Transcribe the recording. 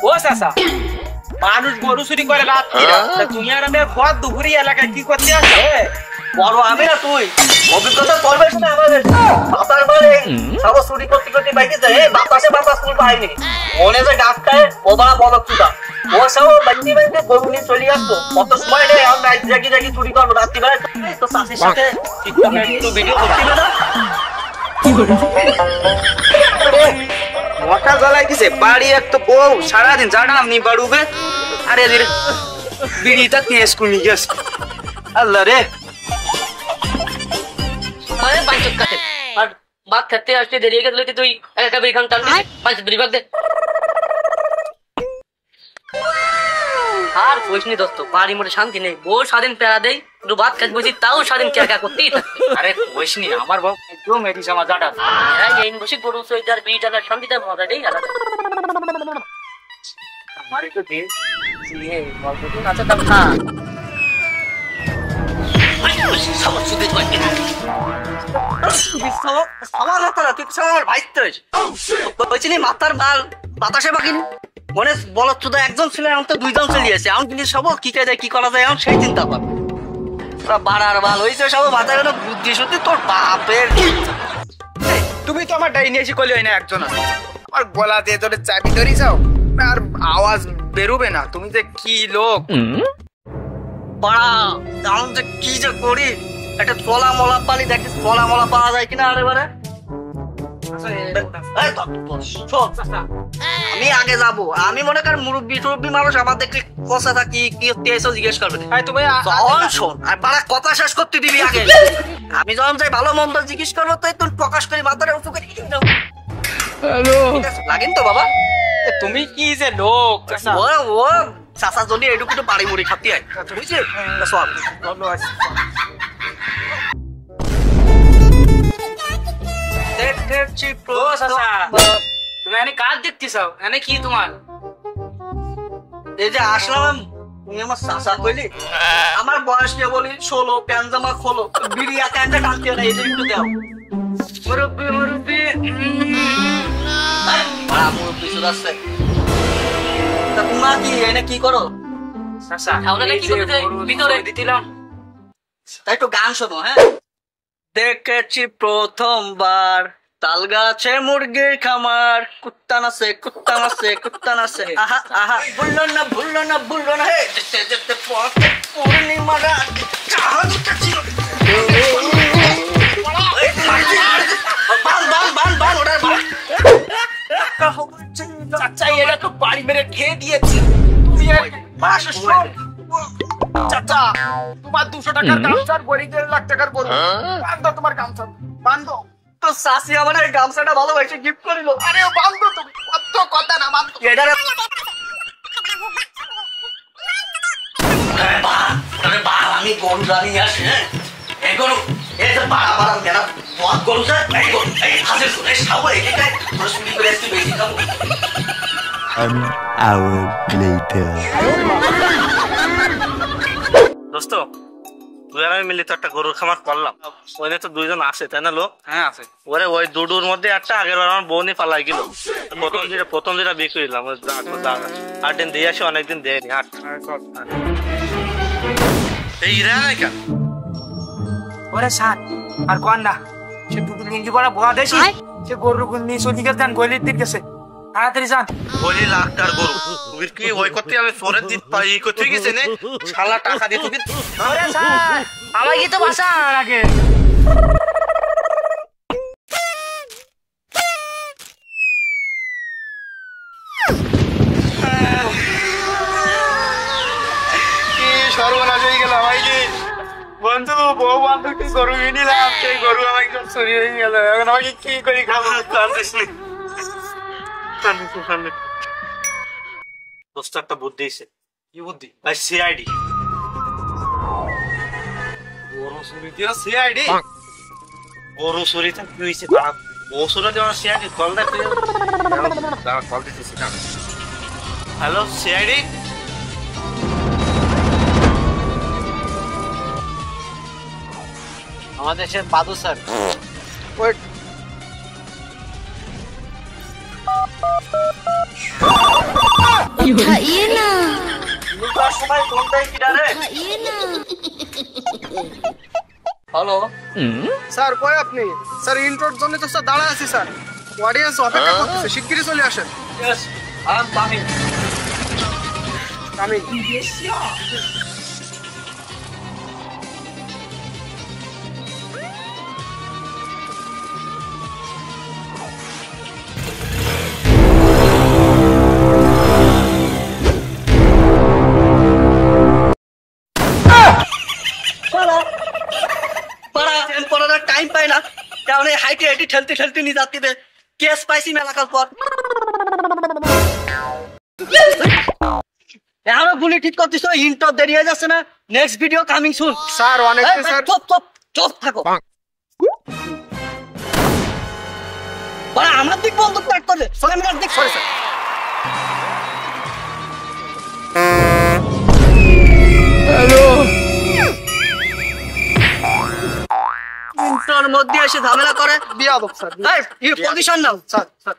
ও চাচা, মানুষ গরু চুরি করে রাত্রিরা, তুমি আর আমি ভর দুপুরি এলাকায় কি করতে আসো? বড় আমি না তুই, অভিজ্ঞতা তোর বেশি না আমাদের। বাতার বাড়ি সব চুরি করতে করতে বাইকে যায়, বাতাসে বাতাস তুল পাইনি মনে যে ডাক্তার ও বাড়া বলক চুদা, ও সব বাইকে বাইকে গরু নিয়ে চলে আসতো। কত সময় নেই আমরা জায়গি জায়গি চুরি করবো রাত্রিবেলা। তো চাষির সাথে টিকটকে একটু ভিডিও করতে না, মশা জ্বলাই দিছে বাড়ি এক তো বউ সারাদিন জানা নি বাড়ুবে। আরে রে বিড়িটা নিয়ে স্কুল নিয়ে গেছে। আল্লাহ রে মানে বাইচক কাটে আর বাদ খেতে আসতে দেরি হয়ে গেল তুই একটা বিড়ি খান টানবি বাইচ বিড়ি বাগ দে। আর কইসনি দোস্ত, বাড়ি মোটে শান্তি নেই। বউ স্বাধীন প্যারা দেই, একটু ভাত খেতে বসি তাও স্বাধীন ক্যা করতেই থাকে। আরে কইসনি আমার বউ একদম মেডিস আমার জাটা। এই বসি গরু সইদার বিড়িটার শান্তিটা মজা দেই আলাদা। আমার একটু দিন দিয়ে বল তো আচ্ছা তা খা। আই বসি সব সুদে তো কি না আমার হাতটা তুই আমার ভাই তো বলছিলি মাথার বাল বাতাসে বাকিনি মনে বল চুদা একজন ছিল, এখন তো দুইজন চলে আসে। এখন কিন্তু সব কি কে যায় কি করা যায় এখন সেই চিন্তা কর। তোরা বাড়ার বাল হয়েছে সব মাথায় কোনো বুদ্ধি শুদ্ধি তোর বাপের। তুমি তো আমার ডাইনি এসে কইলে হয় না একজন আছে আমার গলা দিয়ে ধরে চাবি ধরি যাও আর আওয়াজ বেরোবে না। তুমি যে কি লোক পাড়া এখন যে কি যে করি, একটা চলা মলা পালি দেখি চলা মলা পাওয়া যায় কিনা। আরে বারে আমি আগে যাব, আমি মনে কর মুরব্বী টুরব্বী মানুষ আমার দেখলে কষা থাকি কি এসো জিজ্ঞেস করবে। শোন আর বাড়া কথা শেষ করতে দিবি আগে। আমি যখন যাই ভালো মন্দ জিজ্ঞেস করবো তো তুই প্রকাশ করি মাথাটা উঁচু করে লাগেন তো বাবা। তুমি কি যে লোক ও চাষা যদি এটুকু তো বাড়ি মুড়ি খাতি হয় বুঝছি সব তুমি এনে কাজ দেখতেছ এনে কি তোমার? এই যে আসলাম তুমি আমার চাষা কইলি, আমার বয়স কে বলি 16, প্যান জামা খোলো, বিড়ি একা একটা টানতে না, এই যে একটু দাও মুরব্বি মুরব্বি মুরব্বি শুধাচ্ছে। তা তোমরা কি এনে কি করো? তাই একটু গান শোনো। হ্যাঁ, দেখেছি প্রথমবার তাল গাছে মুরগির খামার, কুত্তা নাচে কুত্তা নাচে কুত্তা নাচে, আহা আহা ভুললো না ভুললো না ভুললো না। হে যেতে যেতে পথে পূর্ণিমা রাত চাঁদ উঠেছিল। চাচা এটা তো বাড়ি মেরে খেয়ে দিয়েছে। তুমি চাচা তোমার 200 টাকার গামছার বড়ি 1.5 লাখ টাকার গরু বান্ধো, তোমার গামছা বান্ধো। তো শাসি আমার এই গামছাটা ভালোবাসে গিফট করিল। আরে বান্ধো তুমি, কত কথা না বান্ধো। এটারে আমি গরু জানি আসি। হ্যাঁ এই গরু এই যে বাড়া বাড়া মেলা বহুত গরু যায় এই গরু এই হাজির করে খাবো এটাই রসুন করে একটু বেশি খাবো। An hour later. দোস্ত তুই আর আমি মিলে তো একটা গরুর খামার করলাম, ওইনে তো 2 জন আছে তাই না লোক? হ্যাঁ আছে। ওরে ওই দুডুর মধ্যে একটা আগের বার আমার বউনি পালাই গেল। প্রথম যেটা বিক্রি দিলাম 8 দিন দিয়ে আসে, অনেকদিন দেয়নি। এই রে নাই কেন ওরে সাত আর কোন না সে দুটো লিঙ্গি পড়া ভুয়া দেশি, সে গরু নিয়ে চলে গেছে যান গলির দিক গেছে, তাড়াতাড়ি যান। বলি লাখটার গরু তুই কি ওই করতে আমি ফোরের দিন পাই করতে গেছে নে শালা টাকা দিয়ে তুই। ওরে সাত আমার কি তো ভাষা আগে সর্বনাশ হয়ে গেল ভাই। বন্ধু বউ বান্ধবকে গরু নিলাম, সেই গরু আমার একদম চুরি হয়ে গেল। এখন আমাকে কি করি খাবো? দোস্ত একটা বুদ্ধি এসে। কি বুদ্ধি? ভাই সিআইডি গরু চুরি দিয়ে সিআইডি? গরু চুরিটা কি হয়েছে তারা বউ চুরি দিয়ে সিআইডি কল দেয়। কল দিতেছি না। হ্যালো সিআইডি, আমাদের দেশের পাদু স্যার। उठाइए ना ইন্টার সময় ফোন দেয় কি রে? उठाइए ना হ্যালো স্যার কই আপনি? স্যার ইন্ট্রোর জন্য তো স্যার দাঁড়ায় আছি স্যার। অডিয়েন্স অপেক্ষা করতেছে, শিগগিরই চলে আসেন। Yes I am coming. আমি পড়ার টাইম পাই না, কারণ এই হাইটে হাইটে ঠেলতে ঠেলতে নিয়ে যাচ্ছি কেস পাইছি মেলাকাল পর। এখনো গুলি ঠিক করতেছ, ইন্টার দেরি হয়ে যাচ্ছে না। Next video coming soon. Sir অনেক স্যার চুপ চুপ চুপ থাকো। বড় আমার দিক বন্দুক তাক করে সোলেমিনার দিক সরে স্যার। ইন্টার মধ্যে এসে ঝামেলা করে দিয়া দেব স্যার। এই পজিশন নাও স্যার স্যার